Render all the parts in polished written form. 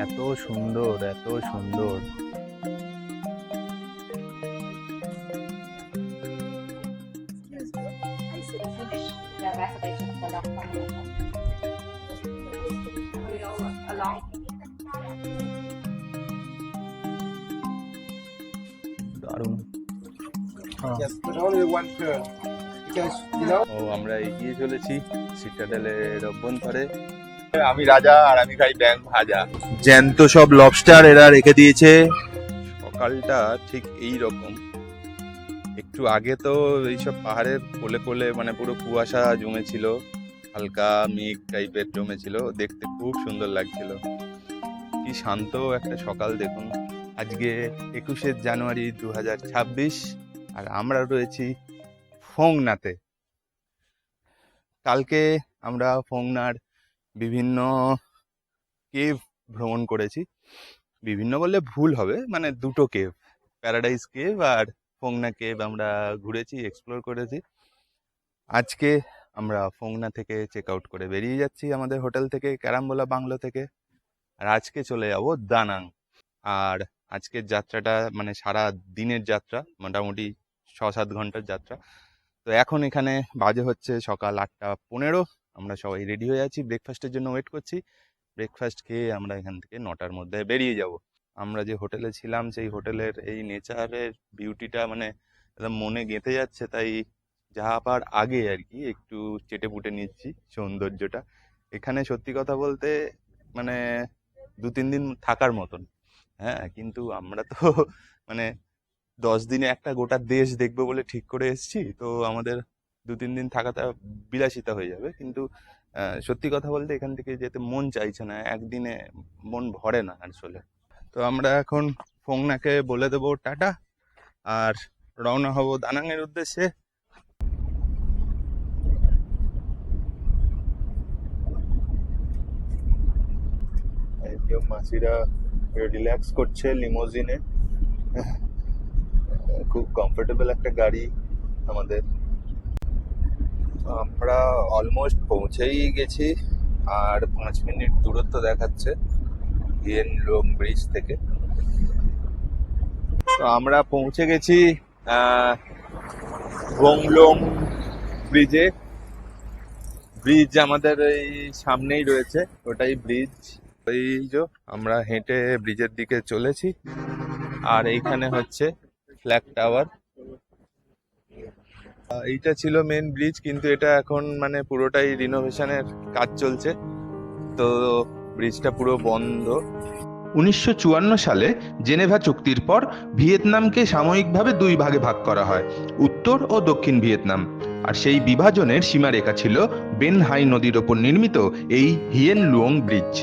এত সুন্দর, এত সুন্দর। দারুণ। Yes, but only one turn. Because, you know, ও আমরা এগিয়ে চলেছি সিটাডেলের অভ্যন্তরে। আমি রাজা আর আমি খাই ব্যাং ভাজা। জ্যান্ত সব লবস্টার এরা রেখে দিয়েছে। সকালটা ঠিক এই রকম। একটু আগে তো এইসব পাহাড়ের কোলে কোলে মানে পুরো কুয়াশা জমেছিল, হালকা মেঘ টাইপের জমেছিল, দেখতে খুব সুন্দর লাগছিল। কি শান্ত একটা সকাল দেখুন। আজকে 21শে জানুয়ারি 2026 আর আমরা রয়েছি ফোংনাতে। কালকে আমরা ফোংনার বিভিন্ন কেভ ভ্রমণ করেছি। বিভিন্ন বললে ভুল হবে, মানে দুটো কেভ, প্যারাডাইস কেভ আর ফোংনা কেভ আমরা ঘুরেছি, এক্সপ্লোর করেছি। আজকে আমরা ফোংনা থেকে চেক আউট করে বেরিয়ে যাচ্ছি আমাদের হোটেল থেকে, ক্যারামবোলা বাংলো থেকে। আর আজকে চলে যাব দানাং। আর আজকের যাত্রাটা মানে সারা দিনের যাত্রা, মোটামুটি 6-7 ঘন্টার যাত্রা। তো এখন এখানে বাজে হচ্ছে সকাল 8:15। আমরা সবাই রেডি হয়ে আছি, ব্রেকফাস্টের জন্য ওয়েট করছি। ব্রেকফাস্ট খেয়ে আমরা এখান থেকে 9টার মধ্যে বেরিয়ে যাব। আমরা যে হোটেলে ছিলাম সেই হোটেলের এই নেচারের বিউটিটা মানে একদম মনে গেঁথে যাচ্ছে, তাই যাওয়ার আগে আর কি একটু চেটে পুটে নিচ্ছি সৌন্দর্যটা। এখানে সত্যি কথা বলতে মানে 2-3 দিন থাকার মতন। হ্যাঁ, কিন্তু আমরা তো মানে 10 দিনে একটা গোটা দেশ দেখবো বলে ঠিক করে এসেছি, তো আমাদের 2-3 দিন থাকাটা বিলাসিতা হয়ে যাবে। কিন্তু সত্যি কথা বলতে এখান থেকে যেতে মন চাইছে না, একদিনে মন ভরে না আসলে। তো আমরা এখন ফোংনাকে বলে দেবো টাটা আর রওনা হব দানাংয়ের উদ্দেশ্যে। মাসিরা রিল্যাক্স করছে লিমোজিনে। খুব কমফোর্টেবল একটা গাড়ি আমাদের। আমরা অলমোস্ট পৌঁছেই গেছি, আর 5 মিনিট দূরত্ব দেখাচ্ছে হিয়েন লুং ব্রিজ থেকে। তো আমরা পৌঁছে গেছি গংলং ব্রিজে। ব্রিজ আমাদের এই সামনেই রয়েছে, ওটাই ব্রিজ। এই যে আমরা হেঁটে ব্রিজের দিকে চলেছি, আর এইখানে হচ্ছে ফ্ল্যাগ টাওয়ার। এইটা ছিল মেন ব্রিজ, কিন্তু এটা এখন মানে পুরোটাই রিনোভেশনের কাজ চলছে, তো ব্রিজটা পুরো বন্ধ। 1954 সালে জেনেভা চুক্তির পর ভিয়েতনামকে সাময়িকভাবে 2 ভাগে ভাগ করা হয়, উত্তর ও দক্ষিণ ভিয়েতনাম। আর সেই বিভাজনের সীমারেখা ছিল বেন হাই নদীর ওপর নির্মিত এই হিয়েন লুং ব্রিজ।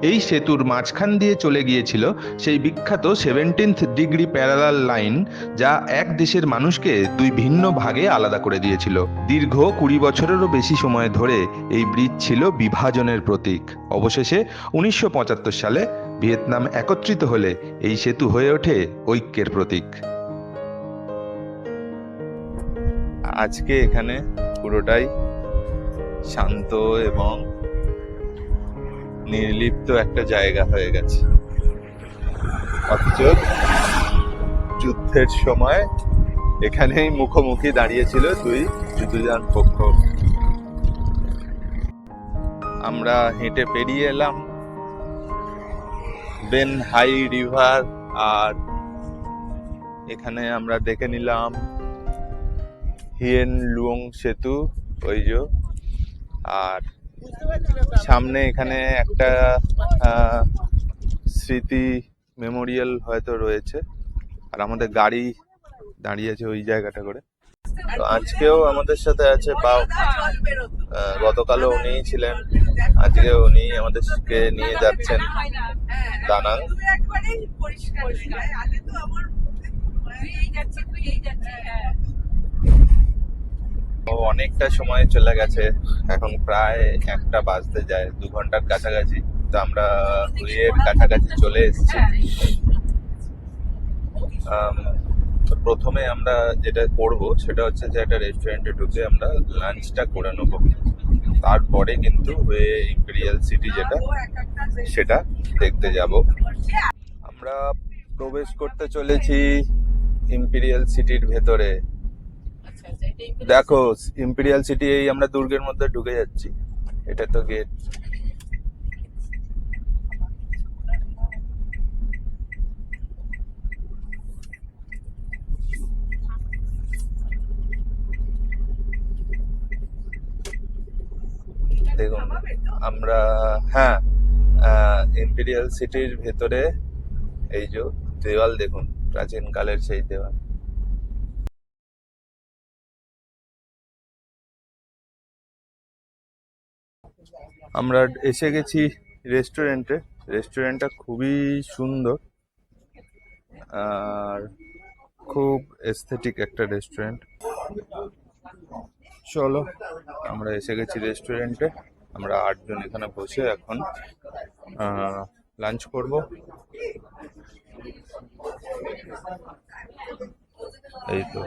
এই সেতুর মাঝখান দিয়ে চলে গিয়েছিল সেই বিখ্যাত 17th ডিগ্রি প্যারালাল লাইন, যা এক দেশের মানুষকে 2 ভিন্ন ভাগে আলাদা করে দিয়েছিল। দীর্ঘ 20 বছরেরও বেশি সময় ধরে এই ব্রিজ ছিল বিভাজনের প্রতীক। অবশেষে 1975 সালে ভিয়েতনাম একত্রিত হলে এই সেতু হয়ে ওঠে ঐক্যের প্রতীক। আজকে এখানে পুরোটাই শান্ত এবং নির্লিপ্ত একটা জায়গা হয়ে গেছে, অথচ যুদ্ধের সময় এখানেই মুখোমুখি দাঁড়িয়েছিল 2 যুদ্ধজান পক্ষ। আমরা হেঁটে পেরিয়ে এলাম বেন হাই রিভার, আর এখানে আমরা দেখে নিলাম হিয়েন লুং সেতু, ওই যে। আর সামনে এখানে একটা স্মৃতি মেমোরিয়াল হয়তো রয়েছে, আর আমাদের গাড়ি দাঁড়িয়েছে ওই জায়গাটা করে। তো আজকেও আমাদের সাথে আছে বাউ। গতকালও উনিই ছিলেন, আজকে উনি আমাদেরকে নিয়ে যাচ্ছেন দানাং। অনেকটা সময় চলে গেছে, এখন প্রায় 1টা বাজতে যায়, 2 ঘন্টার কাছাকাছি। তো আমরা হুইয়ের কাছাকাছি চলে এসেছি। প্রথমে আমরা যেটা করব সেটা হচ্ছে যে একটা রেস্টুরেন্টে ঢুকে আমরা লাঞ্চটা করে নেবো, তারপরে কিন্তু হুয়ে ইম্পেরিয়াল সিটি যেটা সেটা দেখতে যাব। আমরা প্রবেশ করতে চলেছি ইম্পেরিয়াল সিটির ভেতরে। দেখো ইম্পেরিয়াল সিটি, এই আমরা দুর্গের মধ্যে ঢুকে যাচ্ছি। এটা তো গেট। দেখুন আমরা, হ্যাঁ, ইম্পেরিয়াল সিটির ভেতরে এই যে দেওয়াল দেখুন, প্রাচীন কালের সেই দেওয়াল। আমরা এসে গেছি রেস্টুরেন্টে। রেস্টুরেন্টটা খুবই সুন্দর আর খুব এস্থেটিক একটা রেস্টুরেন্ট। চলো, আমরা এসে গেছি রেস্টুরেন্টে। আমরা 8 জন এখানে বসে এখন লাঞ্চ করব। এই তো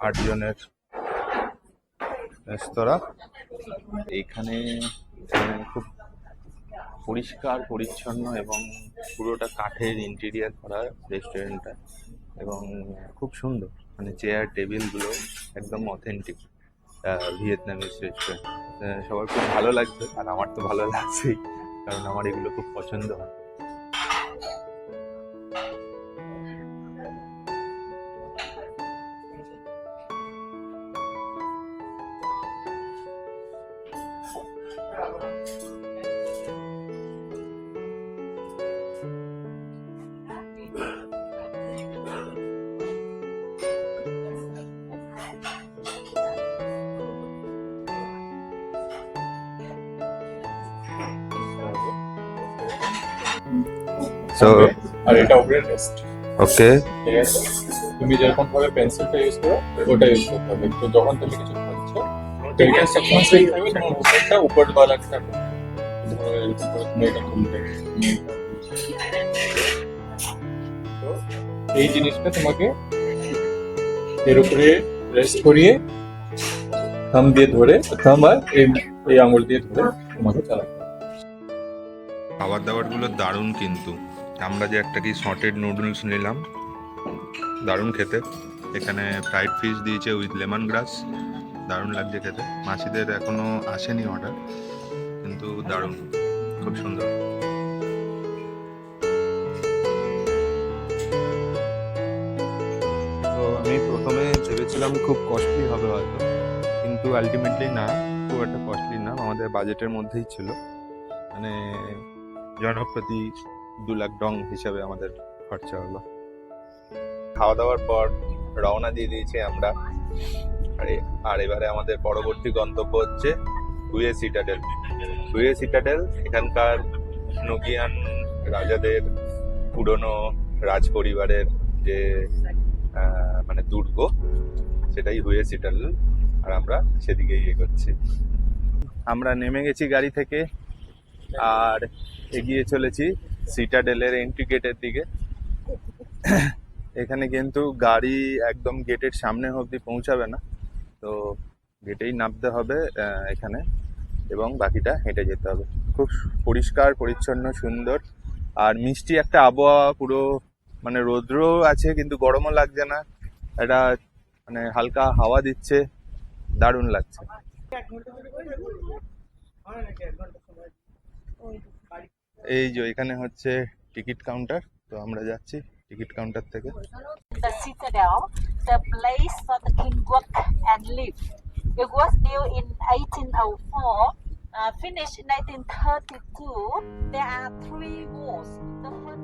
8 জনের রেস্তোরাঁ। এইখানে খুব পরিষ্কার পরিচ্ছন্ন এবং পুরোটা কাঠের ইন্টেরিয়ার করা রেস্টুরেন্টটা, এবং খুব সুন্দর, মানে চেয়ার টেবিলগুলো একদম অথেন্টিক ভিয়েতনামিজ রেস্টুরেন্ট। সবার খুব ভালো লাগবে, আর আমার তো ভালো লাগছেই, কারণ আমার এগুলো খুব পছন্দ হয়। সো আর এটা উপরে রেস্ট। ওকে, ঠিক আছে, তুমি যেরকম ভাবে পেন্সিলটা ইউজ করো ওটা ইউজ করতে হবে। তো যখন তুমি কিছু খাচ্ছ এটা সেকশন সেট থাকবে, তোমার উপরটা উপর দেওয়া থাকবে। ধরো এরকম করে তুমি এটা খুলতে, তো এই জিনিসটা তোমাকে এর উপরে রেস্ট করিয়ে থাম দিয়ে ধরে, থাম আর এই আঙুল দিয়ে ধরে তোমাকে চালাতে হবে। খাবার দাবারগুলো দারুণ, কিন্তু আমরা যে একটা কি সটেড নুডলস নিলাম, দারুণ খেতে। এখানে ফ্রাইড ফিশ দিয়েছে উইথ লেমন গ্রাস, দারুণ লাগছে খেতে। মাসিদের এখনো আসেনি অর্ডার, কিন্তু দারুণ, খুব সুন্দর। তো আমি প্রথমে ভেবেছিলাম খুব কস্টলি হবে হয়তো, কিন্তু আলটিমেটলি না, খুব একটা কস্টলি না, আমাদের বাজেটের মধ্যেই ছিল। মানে জনপ্রতি 2 লাখ ডং হিসাবে আমাদের খরচা হলো। খাওয়া দাওয়ার পর রওনা দিয়ে দিয়েছি আমরা। আর এবারে আমাদের পরবর্তী গন্তব্য হচ্ছে হুয়ে সিটাডেল। হুয়ে সিটাডেল এখানকার নুগিয়ান রাজাদের পুরনো রাজ পরিবারের যে মানে দুর্গ, সেটাই হুয়ে সিটাডেল, আর আমরা সেদিকেই এগোচ্ছি। আমরা নেমে গেছি গাড়ি থেকে আর এগিয়ে চলেছি সিটাডেলের এন্ট্রি গেটের দিকে। এখানে কিন্তু গাড়ি একদম গেটের সামনে অবধি পৌঁছাবে না, তো গেটেই নামতে হবে এখানে, এবং বাকিটা হেঁটে যেতে হবে। খুব পরিষ্কার পরিচ্ছন্ন সুন্দর আর মিষ্টি একটা আবহাওয়া, পুরো মানে রৌদ্র আছে কিন্তু গরমও লাগছে না, এটা মানে হালকা হাওয়া দিচ্ছে, দারুণ লাগছে। এই যে এখানে হচ্ছে টিকিট কাউন্টার, তো আমরা যাচ্ছি টিকিট কাউন্টার থেকে। The citadel, the place for the king work and live. It was built in 1804, finished in 1932. There are 3 walls. The first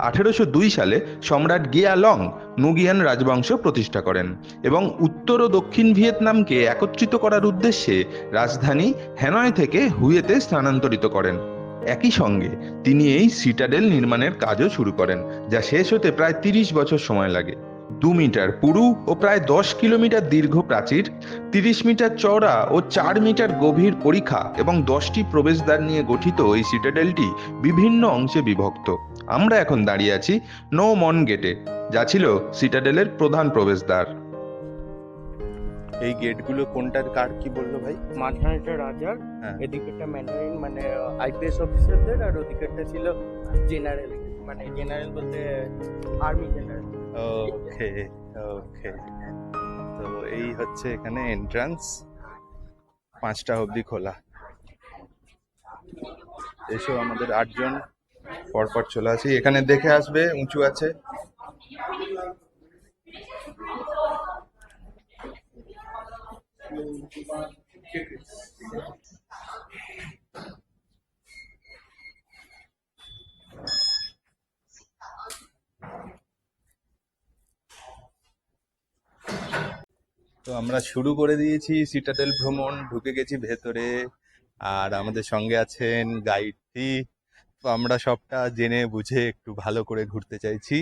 1802 সালে সম্রাট গিয়া লং নুগিয়ান রাজবংশ প্রতিষ্ঠা করেন এবং উত্তর ও দক্ষিণ ভিয়েতনামকে একত্রিত করার উদ্দেশ্যে রাজধানী হ্যানয় থেকে হুয়েতে স্থানান্তরিত করেন। একই সঙ্গে তিনি এই সিটাডেল নির্মাণের কাজও শুরু করেন, যা শেষ হতে প্রায় 30 বছর সময় লাগে। 2 মিটার পুরু ও প্রায় 10 কিলোমিটার দীর্ঘ প্রাচীর, 30 মিটার চওড়া ও 4 মিটার গভীর পরিখা এবং 10টি প্রবেশদ্বার নিয়ে গঠিত এই সিটাডেলটি বিভিন্ন অংশে বিভক্ত। আমরা এখন দাঁড়িয়ে আছি নো মন গেটে, যা ছিল সিটাডেলের প্রধান প্রবেশদ্বার। এই গেটগুলো কোনটার কার কি বললো ভাই? মাঝখানেটা রাজার, হ্যাঁ। এদিকেটা ম্যান্ডারিন মানে আইপিএস অফিসারদের, আর ওদিকেরটা ছিল জেনারেল, মানে জেনারেল বলতে আর্মি জেনারেল। ওকে ওকে, তো এই হচ্ছে এখানে এন্ট্রান্স, 5টা অবধি খোলা। এসো, আমাদের 8জন পরপর চলে আসি। এখানে দেখে আসবে, উঁচু আছে। তো আমরা শুরু করে দিয়েছি সিটাডেল ভ্রমণ, ঢুকে গেছি ভেতরে, আর আমাদের সঙ্গে আছেন গাইডটি। তো আমরা সবটা জেনে বুঝে একটু ভালো করে ঘুরতে চাইছি।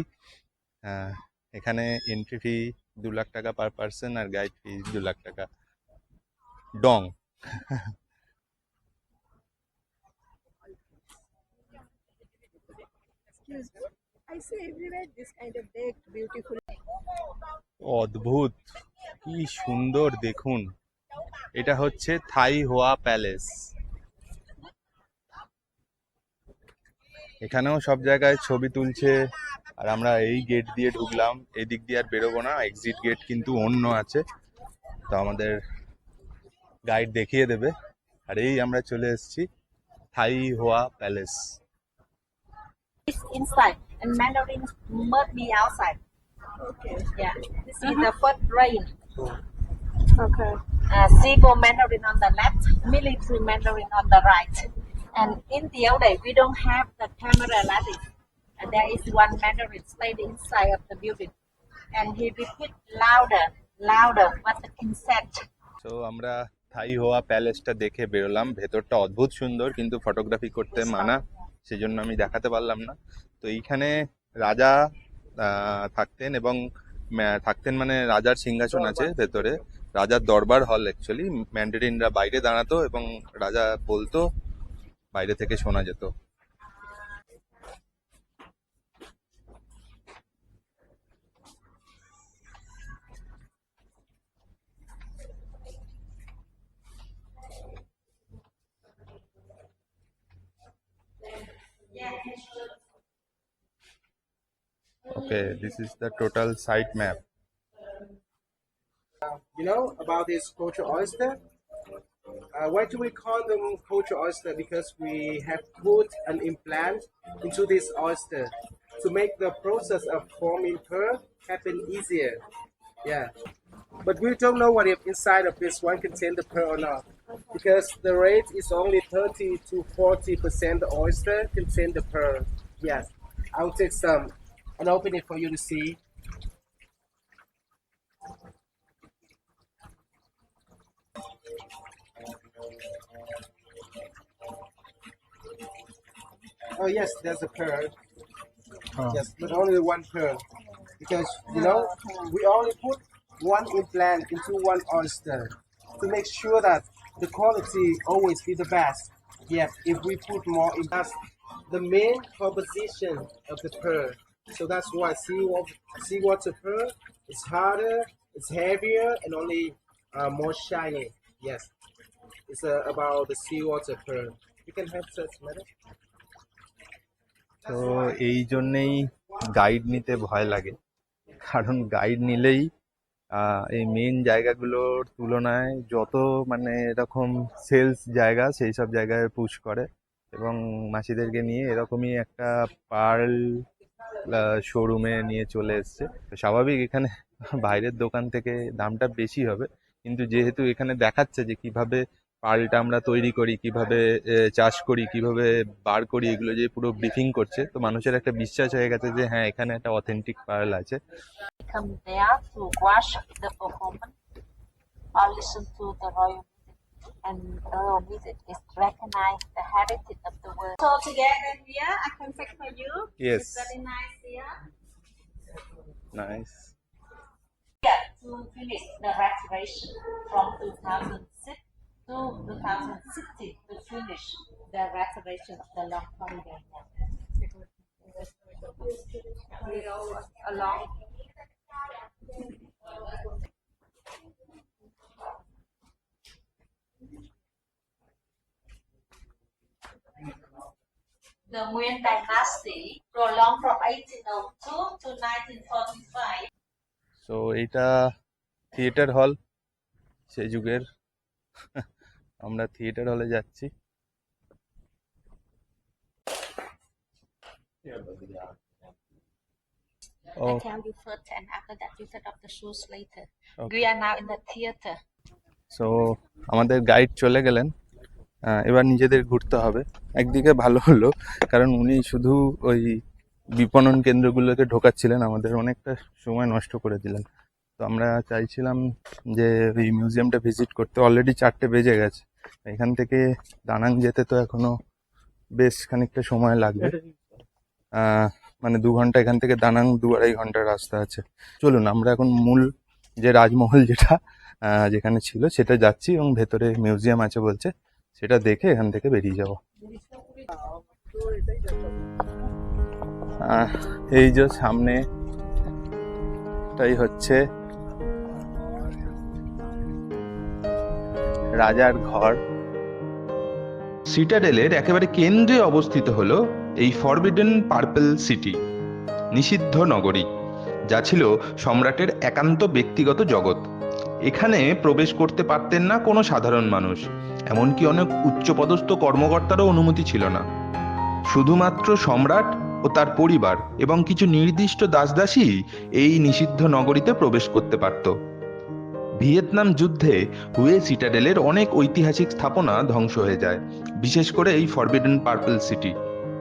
এখানে এন্ট্রি ফি 2 লাখ টাকা পার পার্সন, আর গাইড ফি 2 লাখ টাকা Dong. Excuse me. I see everywhere this kind of big, beautiful. অদ্ভুত, কি সুন্দর দেখুন। এটা হচ্ছে থাই হোয়া প্যালেস। এখানেও সব জায়গায় ছবি তুলছে, আর আমরা এই গেট দিয়ে ঢুকলাম, এদিক দিয়ে আর বেরোবো না, এক্সিট গেট কিন্তু অন্য আছে, তো আমাদের গাইড দেখিয়ে দেবে। আর এই আমরা চলে এসেছি থাই হোয়া palace. It's inside and Mandarin must be outside. Okay. Yeah, this is the first rain. Okay. Civil Mandarin on the left, military Mandarin on the right. And in the old day, we don't have the camera lattice. And there is one Mandarin stayed inside of the building. And he repeat louder, louder what the king said. তো আমরা থাই হোয়া প্যালেসটা দেখে বেরোলাম। ভেতরটা অদ্ভুত সুন্দর, কিন্তু photography করতে মানা, সেজন্য আমি দেখাতে পারলাম না। তো এইখানে রাজা থাকতেন, এবং থাকতেন মানে রাজার সিংহাসন আছে ভেতরে, রাজার দরবার হল অ্যাকচুয়ালি। ম্যান্ডারিনরা বাইরে দাঁড়াতো এবং রাজা বলতো, বাইরে থেকে শোনা যেত। Okay, this is the total site map. You know about this culture oyster? Why do we call them culture oyster? Because we have put an implant into this oyster to make the process of forming pearl happen easier. Yeah. But we don't know what if inside of this one contain the pearl or not. Because the rate is only 30 to 40% the oyster contain the pearl. Yes. I'll take some and open it for you to see. Oh yes, there's a pearl. Yes, but only one pearl. Because you know, we only put one implant into one oyster to make sure that the quality always be the best. Yes, if we put more in, that's the main composition of the pearl. So that's why seawater pearl is harder, it's heavier, and only more shiny. Yes, it's about the seawater pearl. You can have such, madam. তো এই জন্যেই guide নিতে ভয় লাগে, কারণ guide নিলেই এই main জায়গাগুলোর তুলনায় যত মানে এরকম সেলস জায়গা সেই সব জায়গায় পুশ করে, এবং মাসিদেরকে নিয়ে এরকমই একটা পার্ল শোরুমে নিয়ে চলে এসছে। তো স্বাভাবিক এখানে বাইরের দোকান থেকে দামটা বেশি হবে, কিন্তু যেহেতু এখানে দেখাচ্ছে যে কিভাবে পার্লটা আমরা তৈরি করি, কিভাবে চাষ করি, কিভাবে বার করি, এগুলো যে পুরো ব্রিফিং করছে, তো মানুষের একটা বিশ্বাস হয়ে গেছে যে হ্যাঁ এখানে একটা অথেন্টিক পার্ল আছে। Come there to watch the performance or listen to the royal music, and royal music is recognize the heritage of the world. So together here, I can take for you. Yes. It's very nice here. Nice. Here to finish the restoration from 2006 to 2016 to finish the restoration of the Long Corridor. Along. The Nguyen Dynasty prolonged from 1802 to 1945. So এইটা theatre হল সেই যুগের। আমরা theatre হলে যাচ্ছি। I Oh, tell you first, and after that you set up the shows later. okay. We are now in the theater. So আমাদের guide চলে গেলেন, এবার নিজেদের ঘুরতে হবে। একদিকে ভালো হলো, কারণ উনি শুধু ওই বিপণন কেন্দ্রগুলোকে ঢোকাচ্ছিলেন, আমাদের অনেকটা সময় নষ্ট করে দিলেন। তো আমরা চাইছিলাম যে ওই মিউজিয়ামটা ভিজিট করতে। অলরেডি 4টে বেজে গেছে, এখান থেকে দানাং যেতে তো এখনো বেশ খানিকটা সময় লাগবে। মানে 2 ঘন্টা এখান থেকে দানাং, 2-2.5 ঘন্টার রাস্তা আছে। চলুন আমরা এখন মূল যে রাজমহল যেটা যেখানে ছিল সেটা যাচ্ছি, এবং ভেতরে মিউজিয়াম আছে বলছে, সেটা দেখে এখান থেকে বেরিয়ে যাব। এই যে সামনে এটাই হচ্ছে রাজার ঘর। সিটাডেলের একেবারে কেন্দ্রে অবস্থিত হলো এই ফরবিডেন পার্পল সিটি, নিষিদ্ধ নগরী, যা ছিল সম্রাটের একান্ত ব্যক্তিগত জগৎ। এখানে প্রবেশ করতে পারতেন না কোনো সাধারণ মানুষ, এমনকি অনেক উচ্চপদস্থ কর্মকর্তারও অনুমতি ছিল না। শুধুমাত্র সম্রাট ও তার পরিবার এবং কিছু নির্দিষ্ট দাসদাসী এই নিষিদ্ধ নগরীতে প্রবেশ করতে পারত। ভিয়েতনাম যুদ্ধে হুয়ে সিটাডেলের অনেক ঐতিহাসিক স্থাপনা ধ্বংস হয়ে যায়, বিশেষ করে এই ফরবিডেন পার্পল সিটি।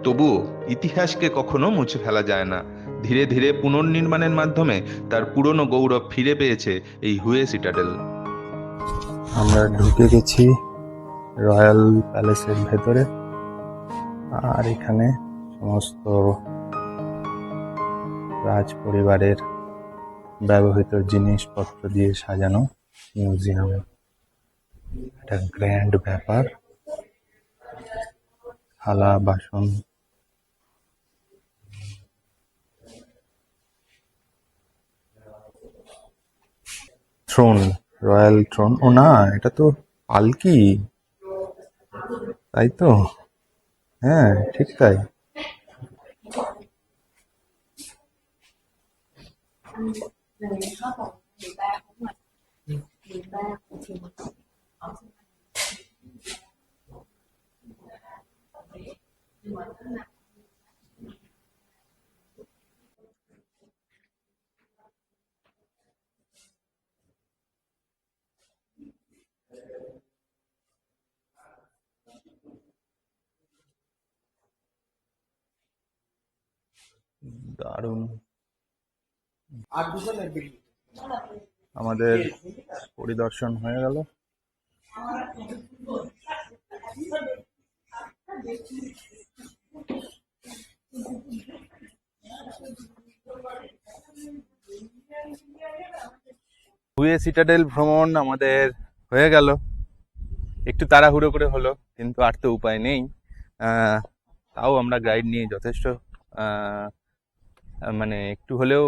তবুও ইতিহাসকে কখনো মুছে ফেলা যায় না। ধীরে ধীরে পুনর্নির্মাণের মাধ্যমে তার পুরনো গৌরব ফিরে পেয়েছে এই হুয়ে সিটাডেল। আমরা ঢুকে গেছি রয়্যাল প্যালেসের ভেতরে, আর এখানে সমস্ত রাজ পরিবারের ব্যবহৃত জিনিসপত্র দিয়ে সাজানো মিউজিয়াম। একটা গ্র্যান্ড ব্যাপার। থালা বাসন, থ্রোন, রয়্যাল থ্রোন। ও না, এটা তো পালকি, তাই তো? হ্যাঁ, ঠিক তাই। দারুণ। আমাদের পরিদর্শন হয়ে গেল। হুয়ে সিটাডেল ভ্রমণ আমাদের হয়ে গেল। একটু তাড়াহুড়ো করে হলো, কিন্তু আর তো উপায় নেই। তাও আমরা গাইড নিয়ে যথেষ্ট মানে একটু হলেও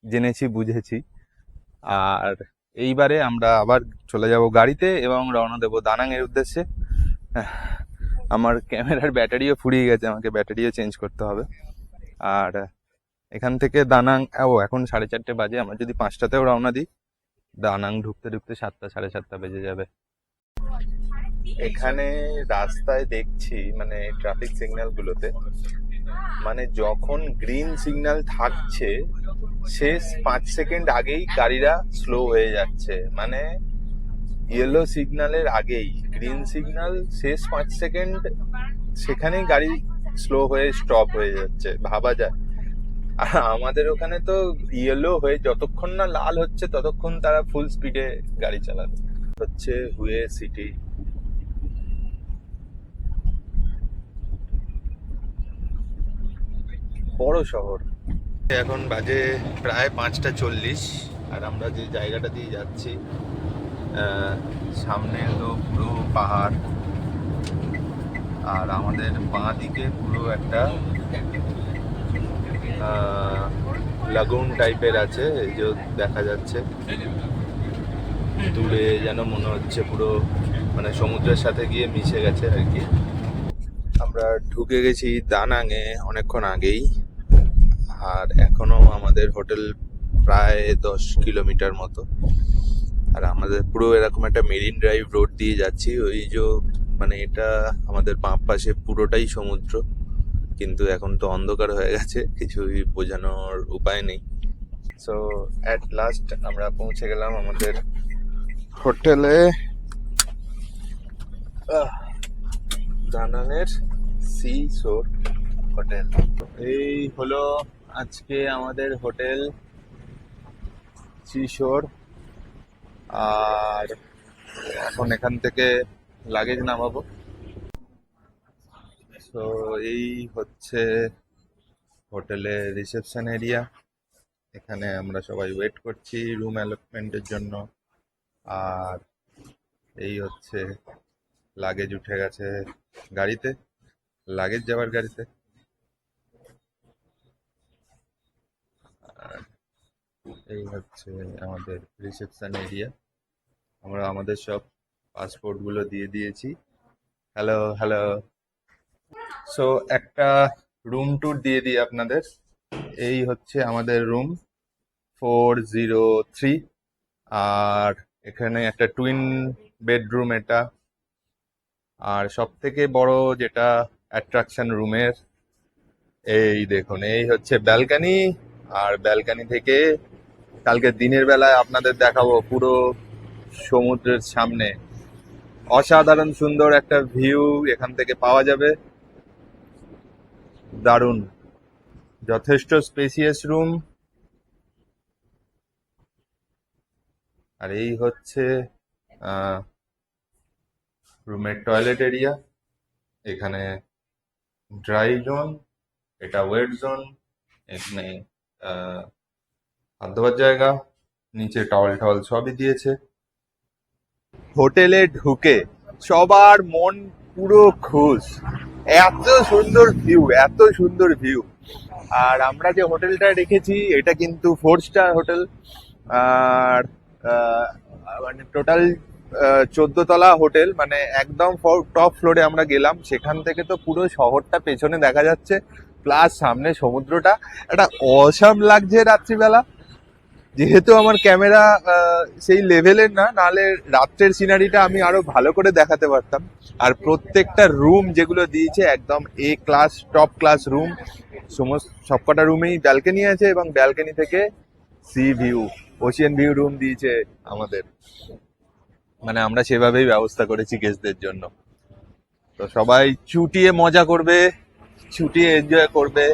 জেনেছি, বুঝেছি। আর এইবারে আমরা আবার চলে যাব গাড়িতে এবং রওনা দেবো দানাং এর উদ্দেশ্যে। আমার ক্যামেরার ব্যাটারিও ফুরিয়ে গেছে, আমাকে ব্যাটারিও চেঞ্জ করতে হবে। আর এখান থেকে দানাং, এখন 4:30 বাজে। আমরা যদি 5টাতেও রওনা দিই, দানাং ঢুকতে ঢুকতে 7টা, 7:30 বেজে যাবে। এখানে রাস্তায় দেখছি মানে ট্রাফিক সিগন্যাল গুলোতে, মানে যখন গ্রিন সিগন্যাল থাকছে শেষ 5 সেকেন্ড আগেই গাড়িরা স্লো হয়ে যাচ্ছে। মানে ইয়েলো সিগন্যালের আগেই গ্রিন সিগন্যাল শেষ 5 সেকেন্ড, সেখানেই গাড়ি স্লো হয়ে স্টপ হয়ে যাচ্ছে। ভাবা যায়। আর আমাদের ওখানে তো ইয়েলো হয়ে যতক্ষণ না লাল হচ্ছে ততক্ষণ তারা ফুল স্পিডে গাড়ি চালাবে। হচ্ছে হুয়ে সিটি। বড় শহর। এখন বাজে প্রায় 5:40, আর আমরা যে জায়গাটা দিয়ে যাচ্ছি সামনে তো পুরো পাহাড়, আর আমাদের বাঁ দিকে পুরো একটা লাগুন টাইপের আছে, এই যে দেখা যাচ্ছে দূরে, যেন মনে হচ্ছে পুরো মানে সমুদ্রের সাথে গিয়ে মিশে গেছে আর কি। আমরা আমরা ঢুকে গেছি দানাঙে অনেকক্ষণ আগেই, আর এখনো আমাদের হোটেল প্রায় 10 কিলোমিটার মতো। আর আমাদের পুরো এরকম একটা মেরিন ড্রাইভ রোড দিয়ে যাচ্ছি। ওই যে মানে এটা আমাদের বাম পাশে পুরোটাই সমুদ্র, কিন্তু এখন তো অন্ধকার হয়ে গেছে, কিছুই বোঝানোর উপায় নেই। সো অ্যাট লাস্ট আমরা পৌঁছে গেলাম আমাদের হোটেলে, দানাঙের সি শোর হোটেল। এই হলো আজকে আমাদের হোটেল সি শোর। আর এখন এখান থেকে লাগেজ নামাবো। তো এই হচ্ছে হোটেলের রিসেপশন এরিয়া। এখানে আমরা সবাই ওয়েট করছি রুম অ্যালটমেন্টের জন্য। আর এই হচ্ছে লাগেজ উঠে গেছে গাড়িতে, লাগেজ যাওয়ার গাড়িতে। আর এই হচ্ছে আমাদের রিসেপশন এরিয়া। আমরা আমাদের সব পাসপোর্ট গুলো দিয়ে দিয়েছি। Hello hello. সো একটা রুম ট্যুর দিয়ে দিই আপনাদের। এই হচ্ছে আমাদের রুম 403। আর এখানে একটা টুইন বেডরুম এটা। আর সব থেকে বড় যেটা অ্যাট্রাকশন রুমের, এই দেখুন, এই হচ্ছে ব্যালকানি। আর ব্যালকানি থেকে কালকে দিনের বেলায় আপনাদের দেখাবো পুরো সমুদ্রের সামনে অসাধারণ সুন্দর একটা ভিউ এখান থেকে পাওয়া যাবে। দারুণ, যথেষ্ট স্পেসিয়াস রুম। আর এই হচ্ছে রুমের টয়লেট এরিয়া। এখানে ড্রাই জোন, এটা ওয়েট জোন। এখানে হাত ধোয়ার জায়গা, নিচে টাওয়াল টাওয়াল সবই দিয়েছে। হোটেলে ঢুকে সবার মন পুরো খুশ, এত সুন্দর ভিউ, এত সুন্দর ভিউ। আর আমরা যে হোটেলটা রেখেছি এটা কিন্তু 4 স্টার হোটেল। আর মানে টোটাল 14 তলা হোটেল, মানে একদম টপ ফ্লোরে আমরা গেলাম। সেখান থেকে তো পুরো শহরটা পেছনে দেখা যাচ্ছে, প্লাস সামনে সমুদ্রটা। একটা অসাম লাগছে রাত্রিবেলা। যেহেতু আমার ক্যামেরা সেই লেভেলের না, নাহলে রাত্রের সিনারিটা আমি আরো ভালো করে দেখাতে পারতাম। আর প্রত্যেকটা রুম যেগুলো দিয়েছে একদম এ ক্লাস, টপ ক্লাস রুম। সবকটা রুমেই ব্যালকনি আছে, এবং ব্যালকনি থেকে C view, Ocean view room দিয়েছে আমাদের। মানে আমরা সেভাবেই ব্যবস্থা করেছি গেস্টদের জন্য। তো সবাই চুটিয়ে মজা করবে, চুটিয়ে এনজয় করবে,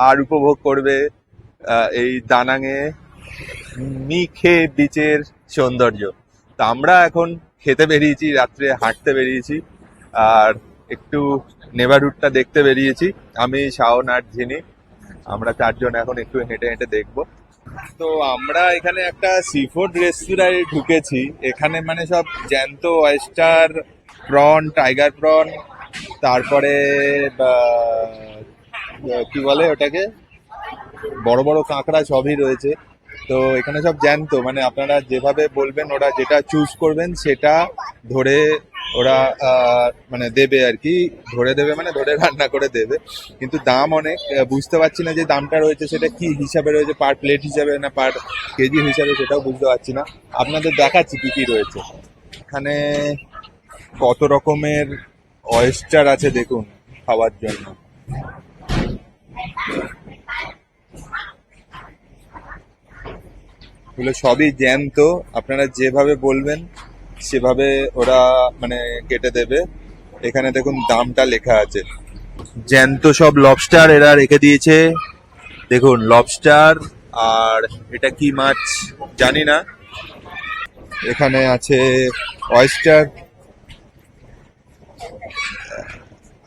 আর উপভোগ করবে এই দানাঙে মিখে বিচের সৌন্দর্য। তো আমরা এখন খেতে বেরিয়েছি, রাত্রে হাঁটতে বেরিয়েছি, আর একটু নেবারহুডটা দেখতে বেরিয়েছি। আমি, শাওন আর ঝিনি, আমরা 4 জন এখন একটু হেঁটে হেঁটে দেখবো। তো আমরা এখানে একটা সি ফুড রেস্তোরাঁয় ঢুকেছি। এখানে মানে সব জ্যান্ত ওয়েস্টার, প্রন, টাইগার প্রন, তারপরে কি বলে ওটাকে, বড় বড় কাঁকড়া সবই রয়েছে। তো এখানে সব জ্যান্ত, মানে আপনারা যেভাবে বলবেন ওরা যেটা চুজ করবেন সেটা ধরে ওরা মানে দেবে আর কি। ধরে দেবে মানে ধরে রান্না করে দেবে, কিন্তু দাম অনেক। বুঝতে পারছি না যে দামটা রয়েছে সেটা কি হিসাবে রয়েছে, পার প্লেট হিসাবে না পার কেজি হিসাবে, সেটাও বুঝতে পারছি না। আপনাদের দেখাচ্ছি কি কি রয়েছে এখানে। কত রকমের ওয়েস্টার আছে দেখুন খাওয়ার জন্য। এগুলো সবই জ্যান্ত, আপনারা যেভাবে বলবেন সেভাবে ওরা মানে কেটে দেবে। এখানে দেখুন দামটা লেখা আছে। জ্যান্ত সব লবস্টার এরা রেখে দিয়েছে, দেখুন লবস্টার। আর এটা কি মাছ জানি না। এখানে আছে অয়েস্টার,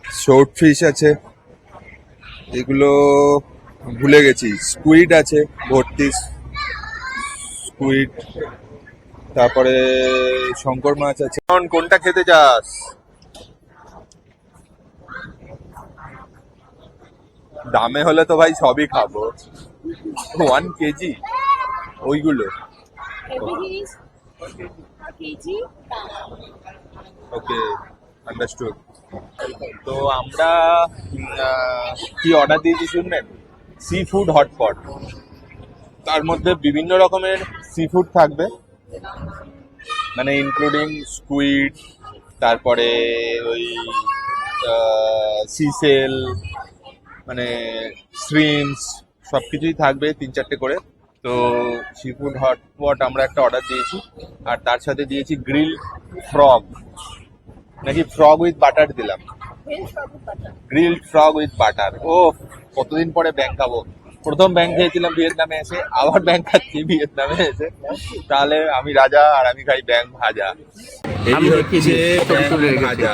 শর্ট ফিশ আছে, এগুলো ভুলে গেছি। স্কুইড আছে ভর্তি, স্কুইড। তারপরে শঙ্কর মাছ আছে। কোনটা খেতে চাস? দামে হলে তো ভাই সবই খাবো। 1 কেজি ওইগুলো। Everything is per kg. Okay, understood. তো আমরা কি অর্ডার দিয়েছি শুনবেন? Seafood hotpot. তার মধ্যে বিভিন্ন রকমের সি ফুড থাকবে, মানে ইনক্লুডিং স্কুইড, তারপরে ওই সিসেল, মানে শ্রিমস, সব কিছুই থাকবে 3-4টে করে। তো সি ফুড হটপট আমরা একটা অর্ডার দিয়েছি, আর তার সাথে দিয়েছি গ্রিল ফ্রগ, নাকি ফ্রগ উইথ বাটার দিলাম, গ্রিল ফ্রগ উইথ বাটার। ও কতদিন পরে ব্যাং খাবো, প্রথম ব্যাং খেয়েছিলাম ভিয়েতনামে এসে, আবার ব্যাং খাচ্ছি ভিয়েতনামে এসে। তাহলে আমি রাজা আর আমি খাই ব্যাং ভাজা। এই হচ্ছে ব্যাং ভাজা,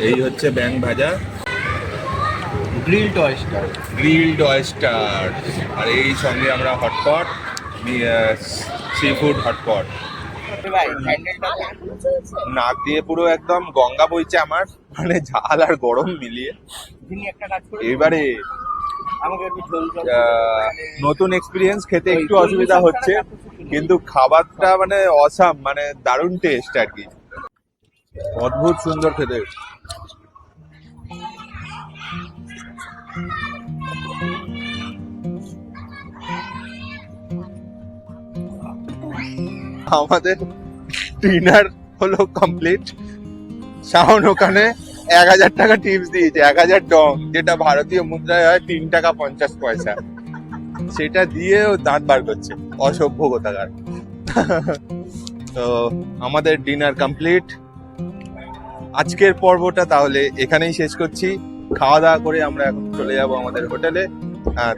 এই হচ্ছে ব্যাং ভাজা, গ্রিলড অয়েস্টার। গ্রিলড অয়েস্টার, আর এই সঙ্গে আমরা হটপট, সি ফুড হটপট। নাক দিয়ে পুরো একদম গঙ্গা বইছে আমার, মানে ঝাল আর গরম মিলিয়ে। এবারে আমাকে একটু ঝোল নতুন এক্সপিরিয়েন্স, খেতে একটু অসুবিধা হচ্ছে, কিন্তু খাবারটা মানে অসাম, মানে দারুণ টেস্ট আর কি, অদ্ভুত সুন্দর খেতে। আমাদের ডিনার হলো কমপ্লিট। শাওন ওখানে 1000 টাকা টিপস দিয়েছে, 1000 ডং, যেটা ভারতীয় মুদ্রায় হয় 3 টাকা 50 পয়সা। সেটা দিয়েও দাঁত বার করছে, অসভ্য কোথাকার। তো আমাদের ডিনার কমপ্লিট। আজকের পর্বটা তাহলে এখানেই শেষ করছি। খাওয়া দাওয়া করে আমরা এখন চলে যাব আমাদের হোটেলে।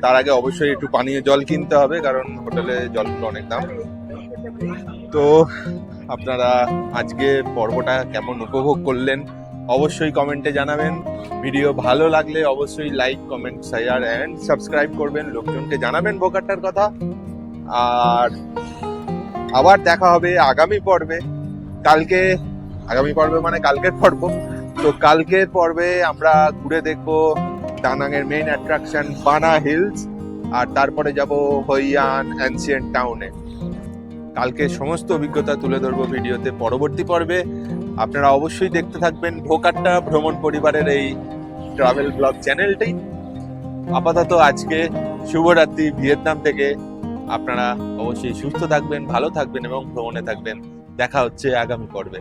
তার আগে অবশ্যই একটু পানীয় জল কিনতে হবে, কারণ হোটেলে জলগুলো অনেক দাম। তো আপনারা আজকে পর্বটা কেমন উপভোগ করলেন অবশ্যই কমেন্টে জানাবেন। ভিডিও ভালো লাগলে অবশ্যই like, comment, share and subscribe করবেন, লোকজনকে জানাবেন ভোকারটার কথা। আর আবার দেখা হবে আগামী পর্বে। আগামী পর্বে মানে কালকের পর্ব। তো কালকের পর্বে আমরা ঘুরে দেখবো দানাং এর মেইন অ্যাট্রাকশন বানা হিলস, আর তারপরে যাব হইয়ান অ্যানসিয়েন্ট টাউনে। কালকে সমস্ত অভিজ্ঞতা তুলে ধরবো ভিডিওতে পরবর্তী পর্বে। আপনারা অবশ্যই দেখতে থাকবেন ভোকাট্টা ভ্রমণ পরিবারের এই ট্রাভেল ব্লগ চ্যানেলটি। আপাতত আজকে শুভরাত্রি ভিয়েতনাম থেকে। আপনারা অবশ্যই সুস্থ থাকবেন, ভালো থাকবেন এবং ভ্রমণে থাকবেন। দেখা হচ্ছে আগামী পর্বে।